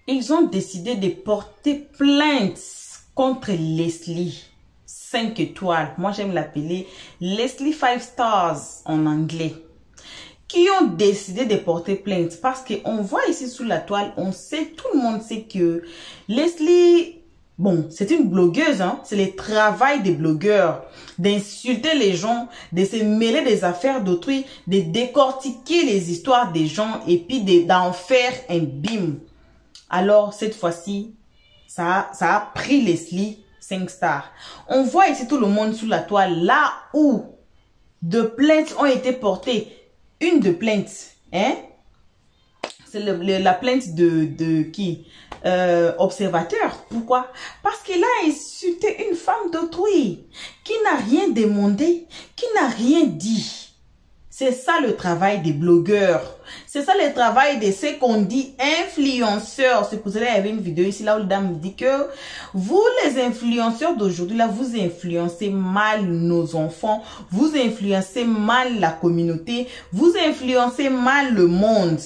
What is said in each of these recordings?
Ils ont décidé de porter plainte contre Leslie. 5 étoiles. Moi, j'aime l'appeler Leslie 5 stars en anglais. Qui ont décidé de porter plainte. Parce qu'on voit ici sous la toile, on sait, tout le monde sait que Leslie, bon, c'est une blogueuse, hein. C'est le travail des blogueurs. D'insulter les gens, de se mêler des affaires d'autrui, de décortiquer les histoires des gens et puis d'en faire un bim. Alors, cette fois-ci, ça a pris Leslie 5 stars. On voit ici tout le monde sous la toile, là où de plaintes ont été portées. Une de plainte, hein? C'est la plainte de qui? Observateur. Pourquoi? Parce qu'il a insulté une femme d'autrui, qui n'a rien demandé, qui n'a rien dit. C'est ça le travail des blogueurs. C'est ça le travail de ce qu'on dit influenceurs. C'est pour cela qu'il y avait une vidéo ici là où le dame me dit que vous les influenceurs d'aujourd'hui là, vous influencez mal nos enfants, vous influencez mal la communauté, vous influencez mal le monde.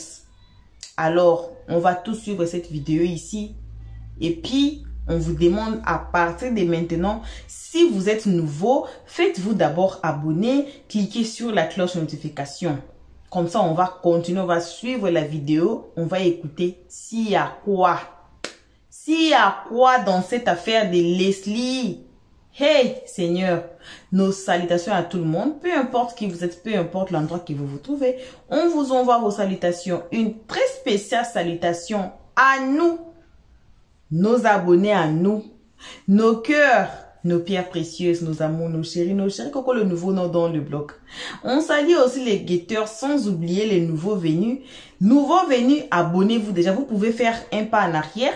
Alors, on va tous suivre cette vidéo ici. Et puis, on vous demande à partir de maintenant, si vous êtes nouveau, faites-vous d'abord abonner, cliquez sur la cloche de notification. Comme ça, on va continuer, on va suivre la vidéo, on va écouter s'il y a quoi. S'il y a quoi dans cette affaire de Leslie. Hey, Seigneur, nos salutations à tout le monde, peu importe qui vous êtes, peu importe l'endroit que vous vous trouvez. On vous envoie vos salutations, une très spéciale salutation à nous. Nos abonnés à nous, nos cœurs, nos pierres précieuses, nos amours, nos chéris, coco, le nouveau nom dans le blog. On salue aussi les guetteurs, sans oublier les nouveaux venus. Nouveaux venus, abonnez-vous. Déjà, vous pouvez faire un pas en arrière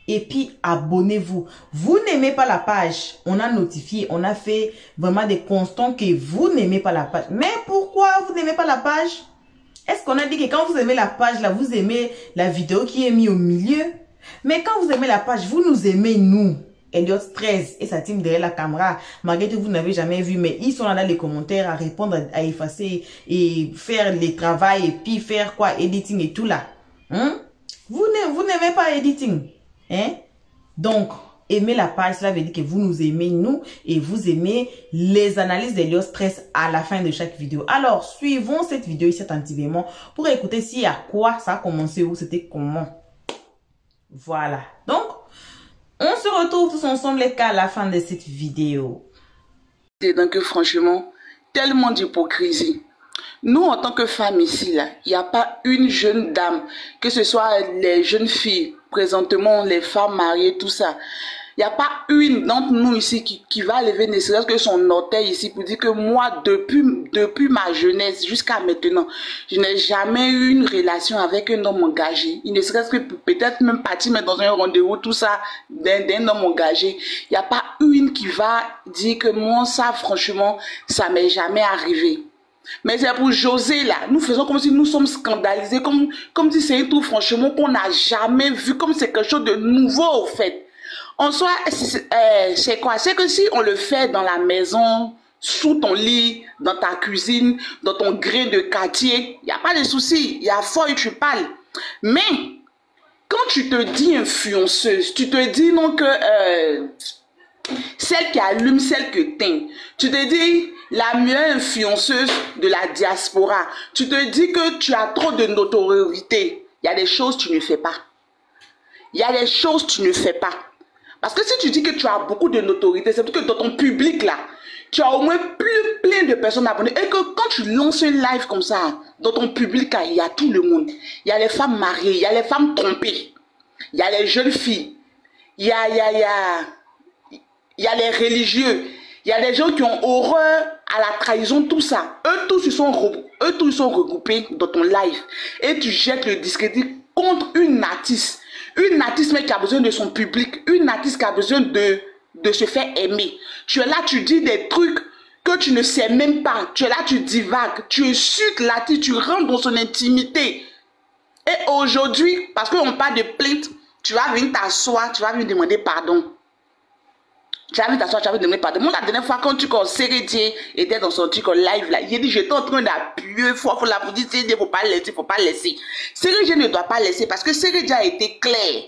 et puis abonnez-vous. Vous n'aimez pas la page, on a notifié, on a fait vraiment des constants que vous n'aimez pas la page. Mais pourquoi vous n'aimez pas la page? Est-ce qu'on a dit que quand vous aimez la page, là, vous aimez la vidéo qui est mise au milieu? Mais quand vous aimez la page, vous nous aimez nous. Elliot 13 et sa team derrière la caméra, malgré que vous n'avez jamais vu, mais ils sont là dans les commentaires à répondre, à effacer et faire les travaux et puis faire quoi, editing et tout là. Hein? Vous n'aimez pas editing. Hein? Donc, aimer la page, cela veut dire que vous nous aimez nous et vous aimez les analyses d'Elliot 13 à la fin de chaque vidéo. Alors, suivons cette vidéo ici attentivement pour écouter s'il y a quoi, ça a commencé où, c'était comment. Voilà. Donc, on se retrouve tous ensemble les cas à la fin de cette vidéo. Donc, franchement, tellement d'hypocrisie. Nous, en tant que femmes ici, là, il n'y a pas une jeune dame, que ce soit les jeunes filles, présentement les femmes mariées, tout ça. Il n'y a pas une d'entre nous ici qui va lever ne serait-ce que son orteil ici pour dire que moi, depuis ma jeunesse jusqu'à maintenant, je n'ai jamais eu une relation avec un homme engagé. Il ne serait-ce que peut-être même partir mais dans un rendez-vous, tout ça, d'un homme engagé. Il n'y a pas une qui va dire que moi, ça, franchement, ça m'est jamais arrivé. Mais c'est pour José là, nous faisons comme si nous sommes scandalisés, comme si c'est un truc franchement qu'on n'a jamais vu, comme c'est quelque chose de nouveau au fait. En soi, c'est quoi? C'est que si on le fait dans la maison, sous ton lit, dans ta cuisine, dans ton grain de quartier, il n'y a pas de souci, il y a fort et tu parles. Mais, quand tu te dis influenceuse, tu te dis non que celle qui allume, celle qui teint. Tu te dis la meilleure influenceuse de la diaspora. Tu te dis que tu as trop de notoriété. Il y a des choses que tu ne fais pas. Il y a des choses que tu ne fais pas. Parce que si tu dis que tu as beaucoup de notoriété, c'est que dans ton public là, tu as au moins plein de personnes abonnées. Et que quand tu lances un live comme ça, dans ton public là, il y a tout le monde. Il y a les femmes mariées, il y a les femmes trompées, il y a les jeunes filles, il y a les religieux, il y a des gens qui ont horreur à la trahison, tout ça. Eux tous ils sont regroupés dans ton live. Et tu jettes le discrédit contre une artiste. Une artiste mais qui a besoin de son public. Une artiste qui a besoin de se faire aimer. Tu es là, tu dis des trucs que tu ne sais même pas. Tu es là, tu divagues. Tu insultes l'artiste, tu rentres dans son intimité. Et aujourd'hui, parce qu'on parle de plainte, tu vas venir t'asseoir, tu vas venir demander pardon. Tu vas venir t'asseoir, tu vas venir demander pardon. Moi, la dernière fois, quand tu Sérédier était dans son truc en live, là, il a dit, j'étais en train d'appuyer fort pour la pour dire, il ne faut pas laisser, il ne faut pas laisser. Sérédier ne doit pas laisser parce que Sérédier a été clair.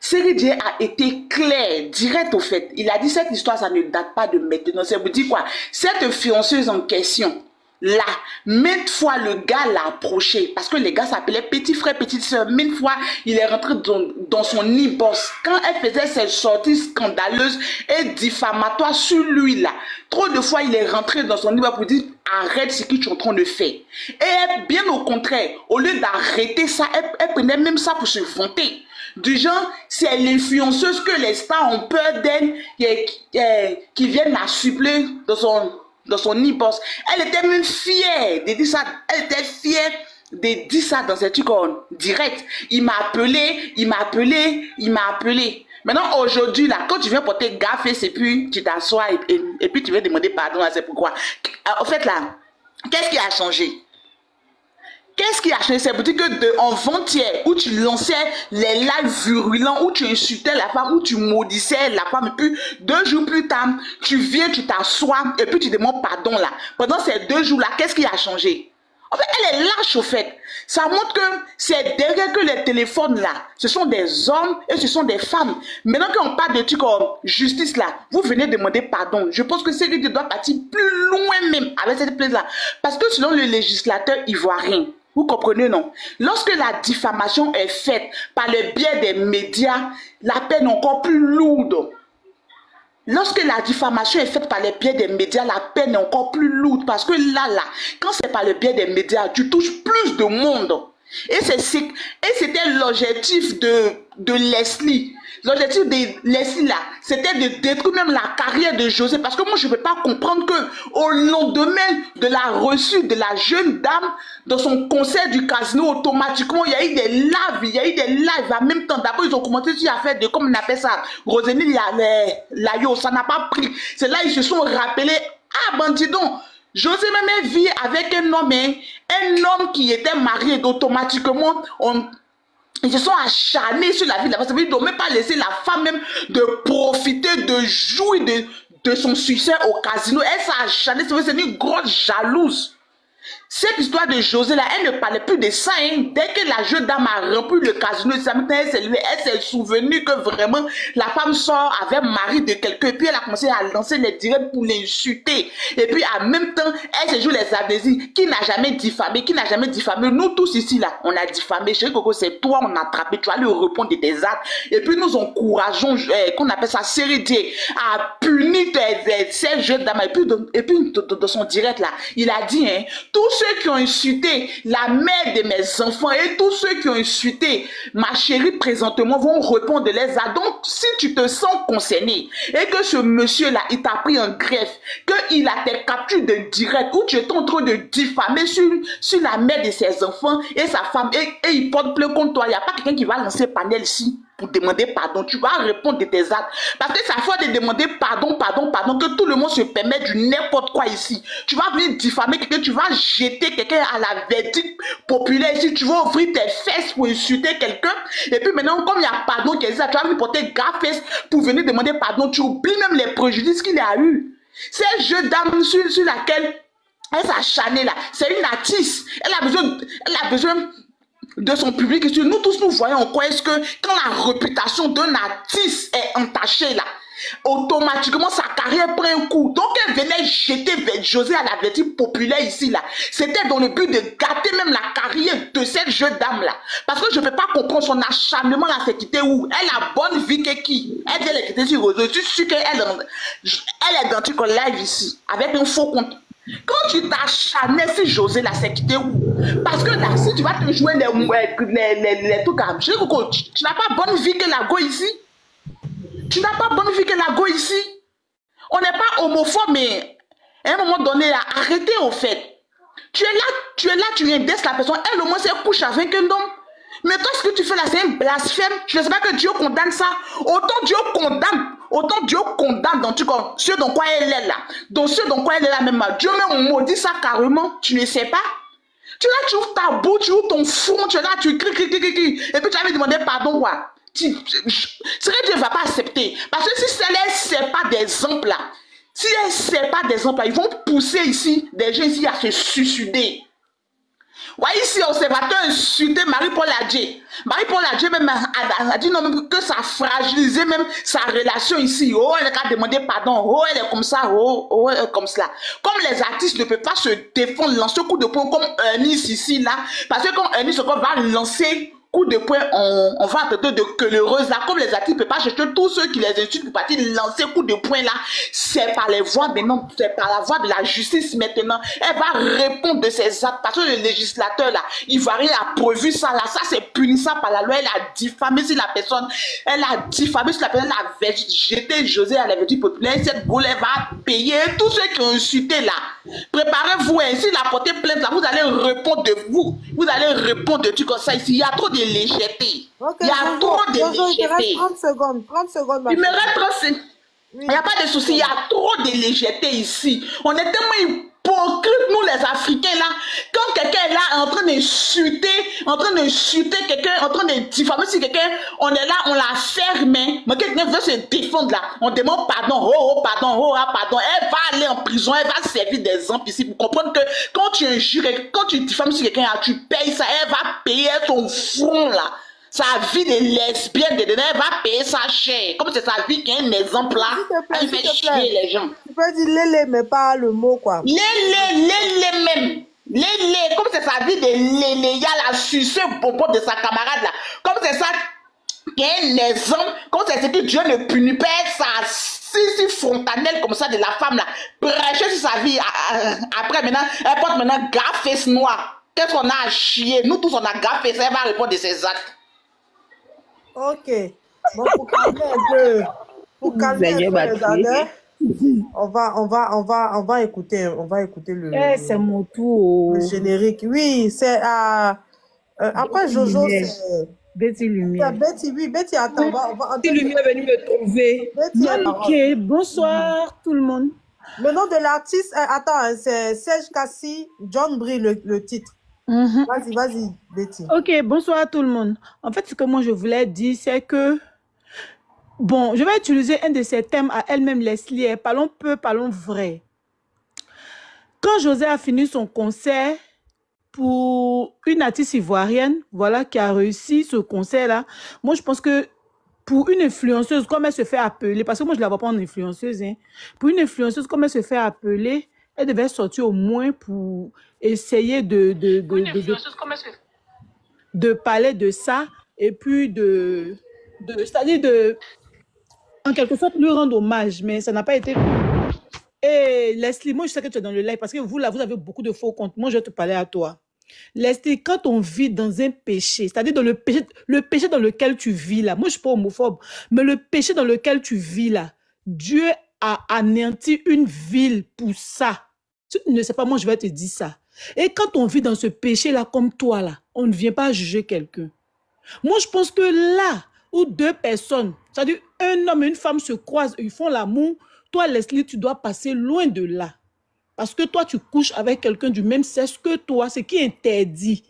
Série Dieu a été clair, direct au fait. Il a dit cette histoire, ça ne date pas de maintenant. Ça vous dit quoi? Cette fianceuse en question, là, maintes fois le gars l'a approché, parce que les gars s'appelaient petit frère, petite soeur. Maintes fois, il est rentré dans son e-boss. Quand elle faisait ses sorties scandaleuses et diffamatoires sur lui, là, trop de fois, il est rentré dans son e-boss pour dire arrête ce que tu es en train de faire. Et bien au contraire, au lieu d'arrêter ça, elle prenait même ça pour se vanter. Du genre, c'est l'influenceuse que les stars ont peur d'elle, qui viennent la suppléer dans son e-boss. Elle était même fière de dire ça. Elle était fière de dire ça dans ses trucs direct. Il m'a appelé. Maintenant, aujourd'hui, là, quand tu viens porter gaffe, et puis tu t'assois et puis tu veux demander pardon, c'est pourquoi. En fait, là, qu'est-ce qui a changé? Qu'est-ce qui a changé? C'est pour dire que en avant-hier, où tu lançais les lives virulents, où tu insultais la femme, où tu maudissais la femme, et puis 2 jours plus tard, tu viens, tu t'assois, et puis tu demandes pardon là. Pendant ces 2 jours-là, qu'est-ce qui a changé? En fait, elle est lâche au fait. Ça montre que c'est derrière que les téléphones là, ce sont des hommes et ce sont des femmes. Maintenant qu'on parle de trucs comme justice là, vous venez demander pardon. Je pense que c'est lui qui doit partir plus loin même avec cette plainte-là. Parce que selon le législateur ivoirien, vous comprenez, non? Lorsque la diffamation est faite par le biais des médias, la peine est encore plus lourde. Lorsque la diffamation est faite par le biais des médias, la peine est encore plus lourde. Parce que là, quand c'est par le biais des médias, tu touches plus de monde. Et c'était l'objectif de Leslie. L'objectif de Leslie là, c'était de détruire même la carrière de José. Parce que moi, je ne peux pas comprendre que au lendemain de la reçue de la jeune dame dans son concert du casino, automatiquement, il y a eu des lives en même temps. D'abord, ils ont commencé à faire de, comme on appelle ça, Rosénie, ça n'a pas pris. C'est là ils se sont rappelés, ah ben dis donc, José même vit avec un homme qui était marié, automatiquement, ils se sont acharnés sur la vie de la femme. Ils n'ont même pas laissé la femme même de profiter, de jouir de son succès au casino. Elle s'est acharnée, c'est une grosse jalouse. Cette histoire de José là, elle ne parlait plus de ça. Hein. Dès que la jeune dame a rempli le casino, elle s'est souvenue que vraiment la femme sort avec mari de quelqu'un. Et puis elle a commencé à lancer les directs pour l'insulter. Et puis en même temps, elle se joue les amnésies. Qui n'a jamais diffamé? Nous tous ici là, on a diffamé. Chérie Coco, c'est toi, on a attrapé. Tu vas lui répondre de tes actes. Et puis nous encourageons, qu'on appelle ça Série D, à punir ces jeunes dames. Et puis dans son direct là, il a dit, hein, tous ceux qui ont insulté la mère de mes enfants et tous ceux qui ont insulté ma chérie présentement vont répondre de les actes. Donc, si tu te sens concerné et que ce monsieur-là, il t'a pris en greffe, qu'il a tes captures de direct où tu es en train de diffamer sur la mère de ses enfants et sa femme et il porte plainte contre toi, il n'y a pas quelqu'un qui va lancer panel ici pour demander pardon. Tu vas répondre de tes actes. Parce que c'est à force de demander pardon, que tout le monde se permet du n'importe quoi ici. Tu vas venir diffamer quelqu'un, tu vas jeter quelqu'un à la verdict populaire ici, tu vas ouvrir tes fesses pour insulter quelqu'un. Et puis maintenant, comme il y a pardon qui existe, tu vas venir porter gaffe pour venir demander pardon. Tu oublies même les préjudices qu'il a eu. Cette jeune dame sur laquelle elle s'est acharnée là, c'est une artiste. Elle a besoin de son public. Nous tous, nous voyons en quoi est-ce que quand la réputation d'un artiste est entachée là, automatiquement sa carrière prend un coup. Donc elle venait jeter José à la vertu populaire ici là. C'était dans le but de gâter même la carrière de cette jeune dame là. Parce que je ne peux pas comprendre son acharnement à s'est quitté où elle a bonne vie que qui. Elle vient de quitter sur Roseau. Je suis sûr qu'elle est dans un live ici avec un faux compte. Quand tu t'acharnais si José là, c'est quitté où? Parce que là, si tu vas te jouer les trucs à tu n'as pas bonne vie que la go ici. Tu n'as pas bonne vie que la go ici. On n'est pas homophobe, mais à un moment donné, là, arrêtez au fait. Tu es là, tu indexes la personne. Elle au moins, c'est couche avec un homme. Mais toi, ce que tu fais là, c'est un blasphème. Je ne sais pas que Dieu condamne ça. Autant Dieu condamne dans ce dans quoi elle est là. Dans ce dans quoi elle est là même. Dieu même maudit ça carrément. Tu ne sais pas. Tu es là, tu ouvres ta bouche, tu ouvres ton front, tu es là, tu cries. Et puis tu vas me demander pardon, quoi. C'est que Dieu ne va pas accepter. Parce que si elle ne sait pas d'exemple là, si elle ne sait pas d'exemple là, ils vont pousser ici des gens ici à se suicider. Ouais, ici, observateur insulté Marie-Paul Adjé. Marie-Paul Adjé même a dit non, même que ça a fragilisé même sa relation ici. Oh, elle a demandé pardon. Oh, elle est comme ça. Oh, elle est comme cela. Comme les artistes ne peuvent pas se défendre, lancer un coup de poing comme Ernest ici, là. Parce que quand Ernest va lancer coup de poing, on va traiter de queuleureuse là. Comme les artistes ne peuvent pas chercher tous ceux qui les insultent pour partir lancer coup de poing là. C'est par les voies maintenant, c'est par la voie de la justice maintenant. Elle va répondre de ses actes parce que le législateur là, il va rien a prévu ça là. Ça c'est punissable par la loi. Elle a diffamé si la personne, elle a diffamé si la personne avait jeté José à la vertu populaire. Cette boule elle va payer tous ceux qui ont insulté là. Préparez-vous, ainsi la porter plainte là, vous allez répondre de vous. Vous allez répondre de trucs comme ça ici. Il y a trop de légèreté. Ok, Il y a trop de il te reste légèreté. 30 secondes. 30 secondes, ma Il me chérie. reste 30 secondes. Il n'y a pas de souci, il y a trop de légèreté ici. On est tellement hypocrites, nous les Africains là. Quand quelqu'un est là en train d'insulter quelqu'un, en train de diffamer sur quelqu'un, on est là, on la ferme. Mais quelqu'un veut se défendre là. On demande pardon, pardon, pardon. Elle va aller en prison, elle va servir d'exemple ici pour comprendre que quand tu injures, quand tu diffames sur quelqu'un, tu payes ça, elle va payer ton front là. Sa vie de lesbienne, elle va payer sa chair. Comme c'est sa vie qui est un exemple là, elle fait chier les gens. Tu peux dire lélé, mais pas le mot, quoi. Lélé même. Lélé, comme c'est sa vie de lélé, il y a la sucée popo de sa camarade là. Comme c'est ça qui est un exemple, comme c'est ce que Dieu ne punit pas, ça si frontanelle comme ça de la femme là. Prêcher sur sa vie. Après maintenant, elle porte maintenant gaffe noire. Qu'est-ce qu'on a à chier? Nous tous on a gaffe, elle va répondre de ses actes. Ok. Bon, pour calmer un peu les ardeurs, on va écouter C'est mon tour. le générique. Oui, c'est après Jojo, c'est Betty Lumière. Betty. Oui, Betty, attends, on va Betty Lumière est venue me trouver. Betty, Ok, bonsoir tout le monde. le nom de l'artiste, attends, c'est Serge Cassie, John Brie, le titre. Vas-y, Betty. Ok, bonsoir tout le monde. En fait, ce que moi je voulais dire, c'est que, bon, je vais utiliser un de ces thèmes à elle-même, Leslie. Parlons peu, parlons vrai. Quand José a fini son concert pour une artiste ivoirienne, voilà, qui a réussi ce concert-là, moi je pense que pour une influenceuse, comme elle se fait appeler, parce que moi je ne la vois pas en influenceuse, hein, pour une influenceuse, comme elle se fait appeler, elle devait sortir au moins pour essayer de parler de ça et puis c'est-à-dire en quelque sorte lui rendre hommage, mais ça n'a pas été. Et Leslie, moi je sais que tu es dans le live parce que vous là, vous avez beaucoup de faux comptes. Moi je vais te parler à toi. Leslie, quand on vit dans un péché, c'est-à-dire dans le péché dans lequel tu vis là, moi je ne suis pas homophobe, mais le péché dans lequel tu vis là, Dieu a anéanti une ville pour ça. Tu ne sais pas, moi je vais te dire ça. Et quand on vit dans ce péché-là comme toi là, on ne vient pas juger quelqu'un. Moi je pense que là où deux personnes, c'est-à-dire un homme et une femme se croisent, ils font l'amour, toi Leslie, tu dois passer loin de là. Parce que toi, tu couches avec quelqu'un du même sexe que toi, ce qui est interdit.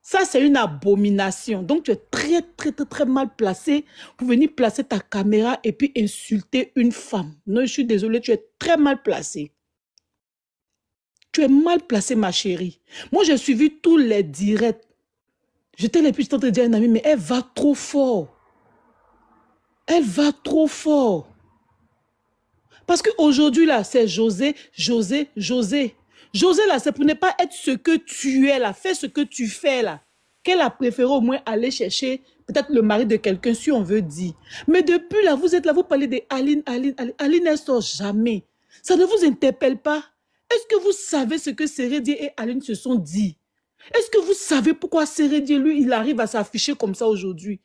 Ça, c'est une abomination. Donc, tu es très, très, très, très mal placé pour venir placer ta caméra et puis insulter une femme. Non, je suis désolée, tu es très mal placé. Tu es mal placé, ma chérie. Moi, j'ai suivi tous les directs. J'étais les plus en train de dire à une amie, mais elle va trop fort. Elle va trop fort. Parce qu'aujourd'hui, là, c'est José. José, là, c'est pour ne pas être ce que tu es, là. Fais ce que tu fais, là. Qu'elle a préféré au moins aller chercher peut-être le mari de quelqu'un, si on veut dire. Mais depuis, là, vous êtes là, vous parlez de Aline. Aline, elle sort jamais. Ça ne vous interpelle pas? Est-ce que vous savez ce que Sérédier et Aline se sont dit? Est-ce que vous savez pourquoi Sérédier, lui, il arrive à s'afficher comme ça aujourd'hui?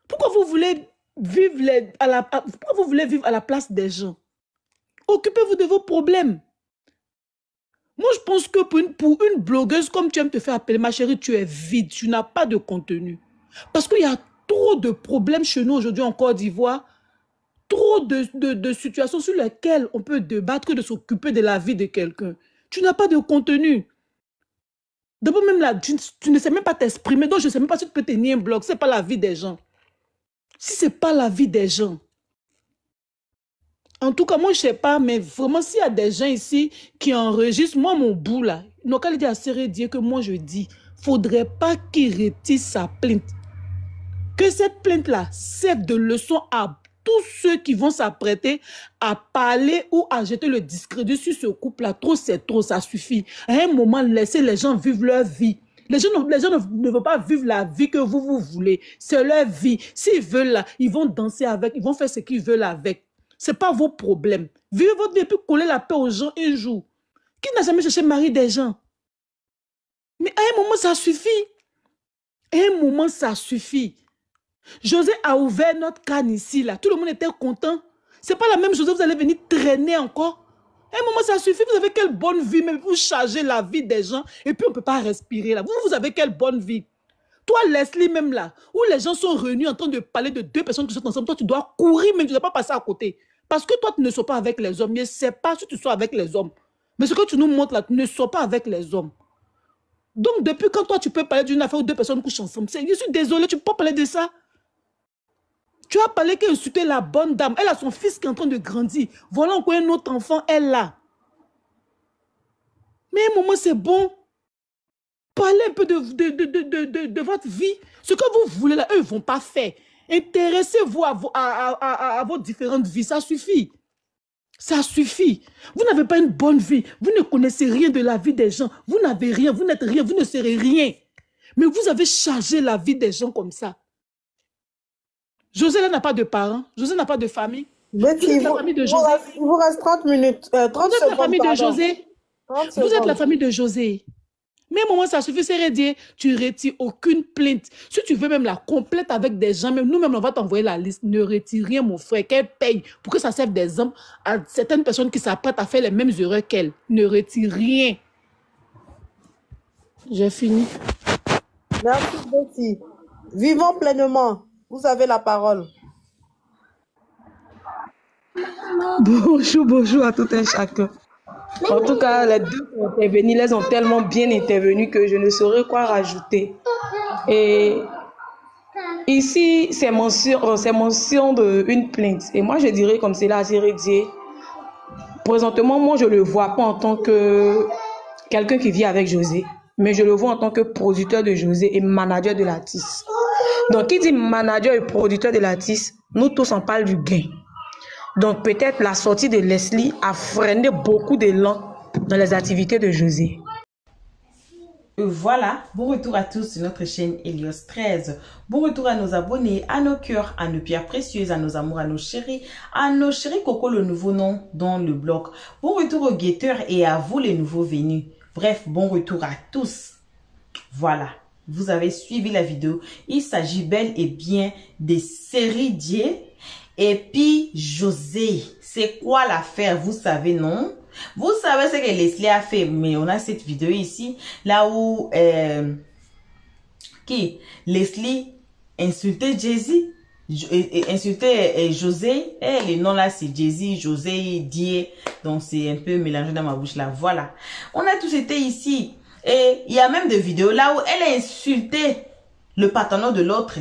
Pourquoi vous voulez vivre à la place des gens? Occupez-vous de vos problèmes. Moi, je pense que pour une blogueuse, comme tu aimes te faire appeler, ma chérie, tu es vide, tu n'as pas de contenu. Parce qu'il y a trop de problèmes chez nous aujourd'hui en Côte d'Ivoire, trop de situations sur lesquelles on peut débattre que de s'occuper de la vie de quelqu'un. Tu n'as pas de contenu. D'abord, même là, tu ne sais même pas t'exprimer, donc je ne sais même pas si tu peux tenir un blog. Ce n'est pas la vie des gens. Si ce n'est pas la vie des gens, En tout cas, moi, je sais pas, mais vraiment, s'il y a des gens ici qui enregistrent, moi, mon bout, là, nos cas dit à Sérédier que moi, je dis, faudrait pas qu'il retire sa plainte. Que cette plainte-là serve de leçon à tous ceux qui vont s'apprêter à parler ou à jeter le discrédit sur ce couple-là. Trop, c'est trop, ça suffit. À un moment, laissez les gens vivre leur vie. Les gens ne veulent pas vivre la vie que vous voulez. C'est leur vie. S'ils veulent, là, ils vont danser avec, ils vont faire ce qu'ils veulent avec. Ce n'est pas vos problèmes. Vivez votre vie et puis collez la paix aux gens un jour. Qui n'a jamais cherché mari des gens? Mais à un moment, ça suffit. À un moment, ça suffit. José a ouvert notre canne ici, là. Tout le monde était content. Ce n'est pas la même chose, vous allez venir traîner encore. À un moment, ça suffit. Vous avez quelle bonne vie, mais vous chargez la vie des gens et puis on ne peut pas respirer, là. Vous avez quelle bonne vie. Toi, Leslie, même là, où les gens sont réunis en train de parler de deux personnes qui sont ensemble, toi, tu dois courir, mais tu ne dois pas passer à côté. Parce que toi, tu ne sois pas avec les hommes. Je ne sais pas si tu sois avec les hommes. Mais ce que tu nous montres là, tu ne sois pas avec les hommes. Donc, depuis quand toi, tu peux parler d'une affaire où deux personnes couchent ensemble? Je suis désolée, tu ne peux pas parler de ça. Tu as parlé qu'elle insultait la bonne dame. Elle a son fils qui est en train de grandir. Voilà encore un autre enfant, elle là. Mais à un moment, c'est bon. Parlez un peu de votre vie. Ce que vous voulez là, eux ne vont pas faire. Intéressez-vous à vos différentes vies. Ça suffit. Ça suffit. Vous n'avez pas une bonne vie. Vous ne connaissez rien de la vie des gens. Vous n'avez rien. Vous n'êtes rien. Vous ne serez rien. Mais vous avez chargé la vie des gens comme ça. José n'a pas de parents. José n'a pas de famille. Betty, vous êtes la famille de José. Il vous reste 30 minutes. 30 vous êtes secondes, la famille de José. Vous êtes la famille de José. Mais à un moment, ça suffit, c'est redire. Tu retires aucune plainte. Si tu veux même la complète avec des gens, même nous-mêmes, on va t'envoyer la liste. Ne retire rien, mon frère. Qu'elle paye pour que ça serve d'exemple à certaines personnes qui s'apprêtent à faire les mêmes erreurs qu'elle. Ne retire rien. J'ai fini. Merci, Betty. Vivons pleinement. Vous avez la parole. Bonjour à tout un chacun. En tout cas, les deux qui ont intervenu, les ont tellement bien intervenu que je ne saurais quoi rajouter. Et ici, c'est mention d'une plainte. Et moi, je dirais comme c'est là, c'est Dieu. Présentement, moi, je ne le vois pas en tant que quelqu'un qui vit avec José, mais je le vois en tant que producteur de José et manager de l'artiste. Donc, qui dit manager et producteur de l'artiste, nous tous on parle du gain. Donc, peut-être la sortie de Leslie a freiné beaucoup d'élan dans les activités de José. Voilà, bon retour à tous sur notre chaîne Helios 13. Bon retour à nos abonnés, à nos cœurs, à nos pierres précieuses, à nos amours, à nos chéris Coco, le nouveau nom dans le blog. Bon retour aux guetteurs et à vous les nouveaux venus. Bref, bon retour à tous. Voilà, vous avez suivi la vidéo. Il s'agit bel et bien des Sérédier et puis José. C'est quoi l'affaire? Vous savez, non? Vous savez ce que Leslie a fait, mais on a cette vidéo ici, là où Leslie insultait Jay-Z, insultait José. Les noms là, c'est Jay-Z, José, Die, donc c'est un peu mélangé dans ma bouche là. Voilà, on a tous été ici. Et il y a même des vidéos là où elle a insulté le partenaire de l'autre.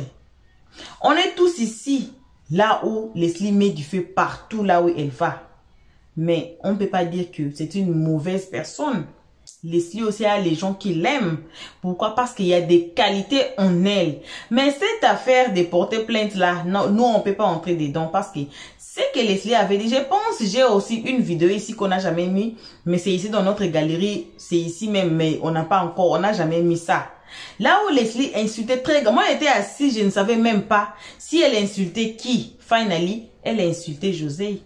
On est tous ici, là où Leslie met du feu partout là où elle va. Mais on ne peut pas dire que c'est une mauvaise personne. Leslie aussi a les gens qui l'aiment. Pourquoi? Parce qu'il y a des qualités en elle. Mais cette affaire de porter plainte là, non, nous on ne peut pas entrer dedans parce que c'est que Leslie avait dit. Je pense j'ai aussi une vidéo ici qu'on n'a jamais mis. Mais c'est ici dans notre galerie. C'est ici même, mais on n'a pas encore, on n'a jamais mis ça. Là où Leslie insultait très grand. Moi j'étais assise, je ne savais même pas si elle insultait qui. Finally, elle a insulté José.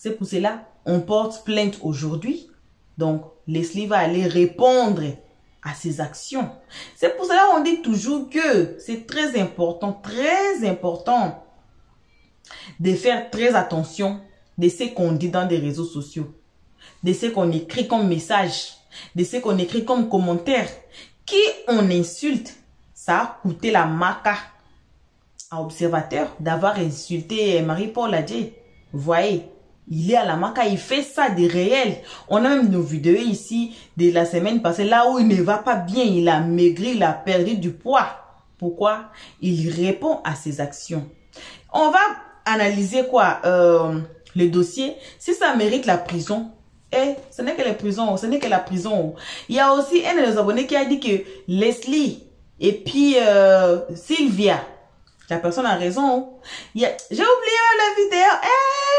C'est pour cela on porte plainte aujourd'hui. Donc, Leslie va aller répondre à ses actions. C'est pour cela qu'on dit toujours que c'est très important de faire très attention de ce qu'on dit dans des réseaux sociaux, de ce qu'on écrit comme message, de ce qu'on écrit comme commentaire. Qui on insulte, ça a coûté la maca à Observateur d'avoir insulté Marie-Paul Adjei. Vous voyez? Il est à la maca, il fait ça de réel. On a même nos vidéos ici de la semaine passée, là où il ne va pas bien, il a maigri, il a perdu du poids. Pourquoi? Il répond à ses actions. On va analyser quoi? le dossier, si ça mérite la prison, ce n'est que la prison, ce n'est que la prison. Il y a aussi un de nos abonnés qui a dit que Leslie et puis Sylvia, la personne a raison. J'ai oublié la vidéo.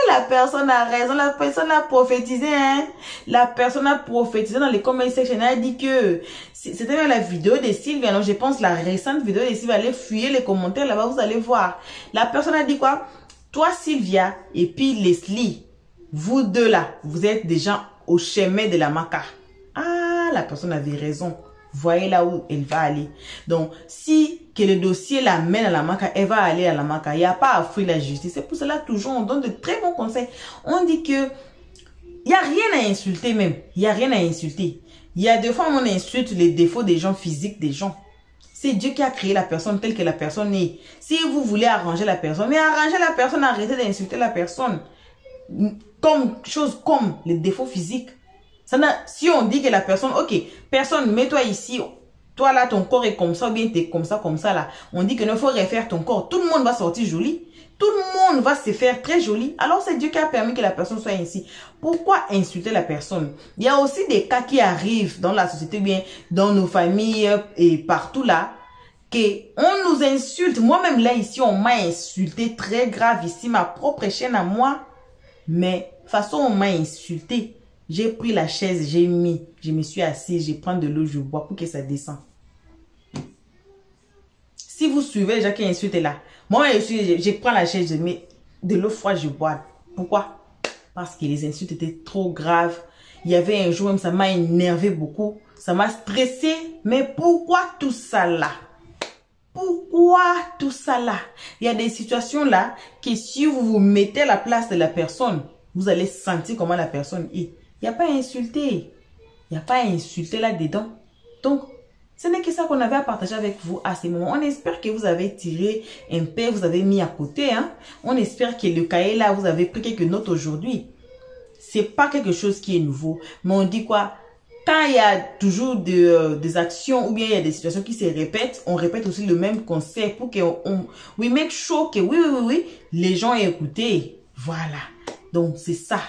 La personne a raison. La personne a prophétisé. Hein? La personne a prophétisé dans les comment section. Elle a dit que c'était même la vidéo de Sylvia. Donc je pense la récente vidéo de Sylvia. Allez fouiller les commentaires là-bas. Vous allez voir. La personne a dit quoi? Toi Sylvia et puis Leslie, vous deux là, vous êtes déjà au chemin de la maca. Ah, la personne avait raison. Voyez là où elle va aller. Donc, si que le dossier l'amène à la maca, elle va aller à la maca. Il n'y a pas à fuir la justice. C'est pour cela, toujours, on donne de très bons conseils. On dit que il n'y a rien à insulter même. Il n'y a rien à insulter. Il y a des fois, on insulte les défauts des gens, physiques des gens. C'est Dieu qui a créé la personne telle que la personne est. Si vous voulez arranger la personne, mais arranger la personne, arrêtez d'insulter la personne. Comme les défauts physiques. Si on dit que la personne, ok, personne, mets-toi ici, toi là, ton corps est comme ça, ou bien t'es comme ça là. On dit que ne faut refaire ton corps. Tout le monde va sortir joli. Tout le monde va se faire très joli. Alors c'est Dieu qui a permis que la personne soit ainsi. Pourquoi insulter la personne? Il y a aussi des cas qui arrivent dans la société, bien dans nos familles et partout là, qu'on nous insulte. Moi-même là ici, on m'a insulté très grave ici, ma propre chaîne à moi. Mais de toute façon, on m'a insulté. J'ai pris la chaise, je me suis assise, je prends de l'eau, je bois pour que ça descende. Si vous suivez les gens qui insultent là, moi je prends la chaise, je mets de l'eau froide, je bois. Pourquoi? Parce que les insultes étaient trop graves. Il y avait un jour même, ça m'a énervé beaucoup. Ça m'a stressé. Mais pourquoi tout ça là? Pourquoi tout ça là? Il y a des situations là que si vous vous mettez à la place de la personne, vous allez sentir comment la personne est. Il n'y a pas à insulter. Il n'y a pas à insulter là-dedans. Donc, ce n'est que ça qu'on avait à partager avec vous à ces moments. On espère que vous avez tiré un peu, vous avez mis à côté. Hein? On espère que le cahier là, vous avez pris quelques notes aujourd'hui. C'est pas quelque chose qui est nouveau. Mais on dit quoi? Quand il y a toujours des actions ou bien il y a des situations qui se répètent, on répète aussi le même conseil pour que we make sure que oui, les gens aient écouté. Voilà. Donc, c'est ça.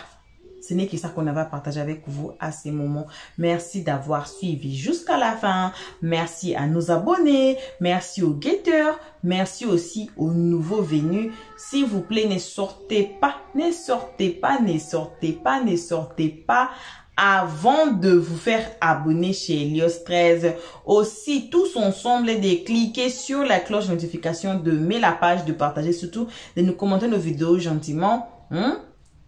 Ce n'est que ça qu'on avait à partager avec vous à ces moments. Merci d'avoir suivi jusqu'à la fin. Merci à nos abonnés. Merci aux guetteurs. Merci aussi aux nouveaux venus. S'il vous plaît, ne sortez pas. Ne sortez pas, ne sortez pas, ne sortez pas. Avant de vous faire abonner chez Elios 13. Aussi, tous ensemble, de cliquer sur la cloche de notification, de mettre la page, de partager, surtout de nous commenter nos vidéos gentiment.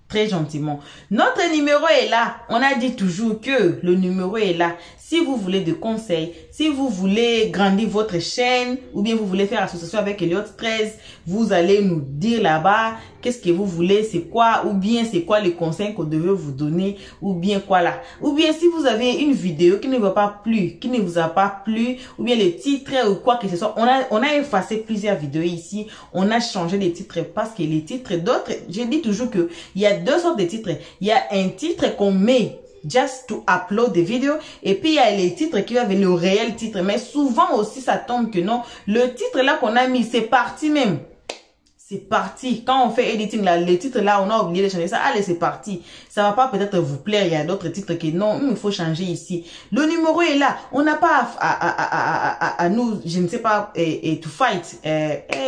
Très gentiment. Notre numéro est là. On a dit toujours que le numéro est là. Si vous voulez des conseils, si vous voulez grandir votre chaîne, ou bien vous voulez faire association avec Elios 13, vous allez nous dire là-bas qu'est-ce que vous voulez, c'est quoi, ou bien c'est quoi les conseils qu'on devait vous donner, ou bien quoi là. Ou bien si vous avez une vidéo qui ne va pas plu, qui ne vous a pas plu, ou bien les titres ou quoi que ce soit. On a effacé plusieurs vidéos ici. On a changé les titres parce que les titres d'autres, je dis toujours que il y a deux sortes de titres. Il y a un titre qu'on met just to upload des vidéos et puis il y a les titres qui avaient le réel titre. Mais souvent aussi ça tombe que non, le titre là qu'on a mis, c'est parti même. C'est parti. Quand on fait editing là, les titres là, on a oublié de changer ça. Allez, c'est parti. Ça va pas peut-être vous plaire. Il y a d'autres titres que non, il faut changer ici. Le numéro est là. On n'a pas à nous, je ne sais pas, et to fight.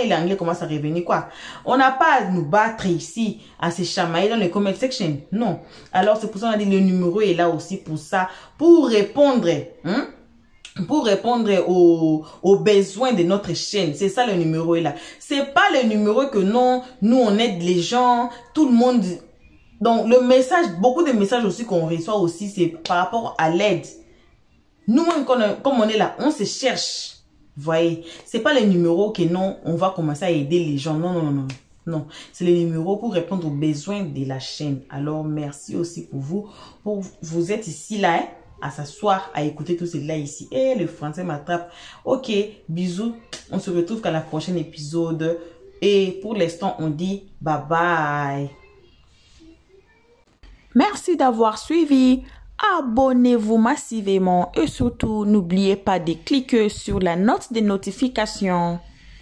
L'anglais commence à revenir quoi. On n'a pas à nous battre ici, à se chamailler dans les comment section. Non. Alors c'est pour ça qu'on a dit le numéro est là aussi pour ça, pour répondre. Pour répondre aux besoins de notre chaîne. C'est ça le numéro est là. C'est pas le numéro que non, nous on aide les gens, tout le monde. Donc le message, beaucoup de messages aussi qu'on reçoit aussi, c'est par rapport à l'aide. Nous, comme on est là, on se cherche. Vous voyez, c'est pas le numéro que non, on va commencer à aider les gens. Non, non, non, non. Non, c'est le numéro pour répondre aux besoins de la chaîne. Alors merci aussi pour vous. Vous êtes ici là, hein, à s'asseoir, à écouter tout cela ici. Et le français m'attrape. Ok, bisous. On se retrouve qu'à la prochaine épisode. Et pour l'instant, on dit bye bye. Merci d'avoir suivi. Abonnez-vous massivement et surtout, n'oubliez pas de cliquer sur la note de notification.